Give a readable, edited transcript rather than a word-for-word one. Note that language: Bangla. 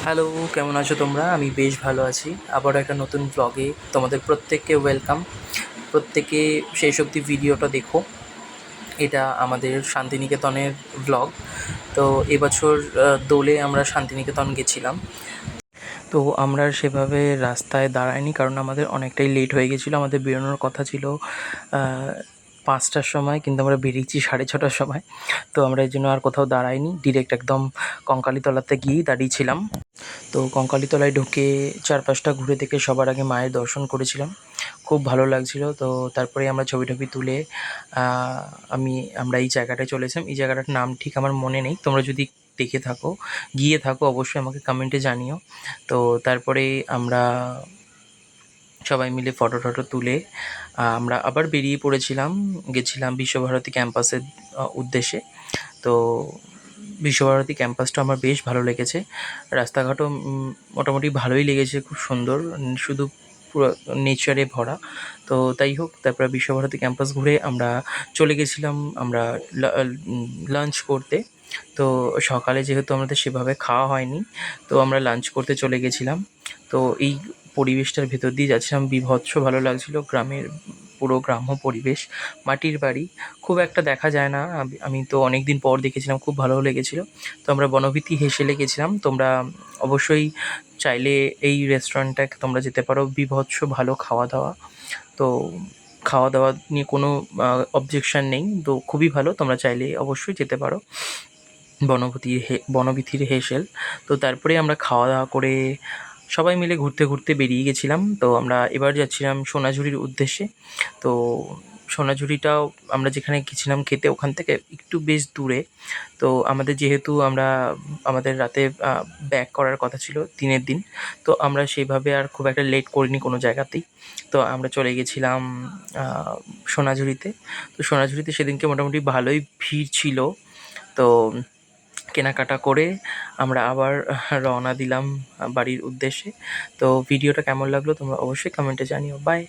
হ্যালো, কেমন আছো তোমরা? আমি বেশ ভালো আছি। আবারও একটা নতুন ব্লগে তোমাদের প্রত্যেককে ওয়েলকাম। প্রত্যেকে শেষ অবধি ভিডিওটা দেখো। এটা আমাদের শান্তিনিকেতনের ব্লগ। তো এবছর দোলে আমরা শান্তিনিকেতন গেছিলাম। তো আমরা সেভাবে রাস্তায় দাঁড়াইনি, কারণ আমাদের অনেকটাই লেট হয়ে গেছিলো। আমাদের বেরোনোর কথা ছিল 5টার সময়, কিন্তু আমরা বেরিয়েছি 6:30টার সময়। তো আমরা এই জন্য আর কোথাও দাঁড়াইনি, ডিরেক্ট একদম কঙ্কালীতলাতে গিয়েই দাঁড়িয়েছিলাম। তো কঙ্কালীতলায় ঢুকে চারপাশটা ঘুরে দেখে সবার আগে মায়ের দর্শন করেছিলাম। খুব ভালো লাগছিল। তো তারপরে আমরা ছবি টবি তুলে আমরা এই জায়গাটায় চলেছিলাম। এই জায়গাটার নাম ঠিক আমার মনে নেই, তোমরা যদি দেখে থাকো, গিয়ে থাকো, অবশ্যই আমাকে কমেন্টে জানিও। তো তারপরে আমরা সবাই মিলে ফটো টটো তুলে আমরা আবার বেরিয়ে পড়েছিলাম, গেছিলাম বিশ্বভারতী ক্যাম্পাসের উদ্দেশ্যে। তো বিশ্বভারতী ক্যাম্পাসটা আমার বেশ ভালো লেগেছে। রাস্তাঘাটও মোটামুটি ভালোই লেগেছে, খুব সুন্দর, শুধু পুরো নেচারে ভরা। তো তাই হোক, তারপরে বিশ্বভারতী ক্যাম্পাস ঘুরে আমরা চলে গেছিলাম আমরা লাঞ্চ করতে। তো সকালে যেহেতু আমাদের সেভাবে খাওয়া হয়নি, তো আমরা লাঞ্চ করতে চলে গেছিলাম। তো এই পরিবেশটার ভেতর দিয়ে যাচ্ছিলাম, বীভৎস ভালো লাগছিল। গ্রামের পুরো গ্রাম্য পরিবেশ, মাটির বাড়ি, খুব একটা দেখা যায় না। আমি তো অনেক দিন পর দেখেছিলাম, খুব ভালো লেগেছিল। তো আমরা বনবীথি হেসেলে গেছিলাম। তোমরা অবশ্যই চাইলে এই রেস্টুরেন্টটায় তোমরা যেতে পারো, বীভৎস ভালো খাওয়া দাওয়া। তো খাওয়া দাওয়া নিয়ে কোনো অবজেকশন নেই, তো খুবই ভালো, তোমরা চাইলে অবশ্যই যেতে পারো বনবীথির হেসেল। তো তারপরে আমরা খাওয়া দাওয়া করে সবাই মিলে ঘুরতে ঘুরতে বেরিয়ে গেছিলাম। তো আমরা এবার যাচ্ছিলাম সোনাঝুরির উদ্দেশ্যে। তো সোনাঝুরিটাও আমরা যেখানে গেছিলাম খেতে, ওখান থেকে একটু বেশ দূরে। তো যেহেতু আমাদের রাতে ব্যাক করার কথা ছিল দিনের দিন, তো আমরা সেভাবে আর খুব একটা লেট করিনি কোনো জায়গাতেই। তো আমরা চলে গেছিলাম সোনাঝুরিতে। তো সোনাঝুরিতে সেদিনকে মোটামুটি ভালোই ভিড় ছিল। তো কেনাকাটা করে আমরা আবার রওনা দিলাম বাড়ির উদ্দেশ্যে। তো ভিডিওটা কেমন লাগলো তোমরা অবশ্যই কমেন্টে জানিও। বাই।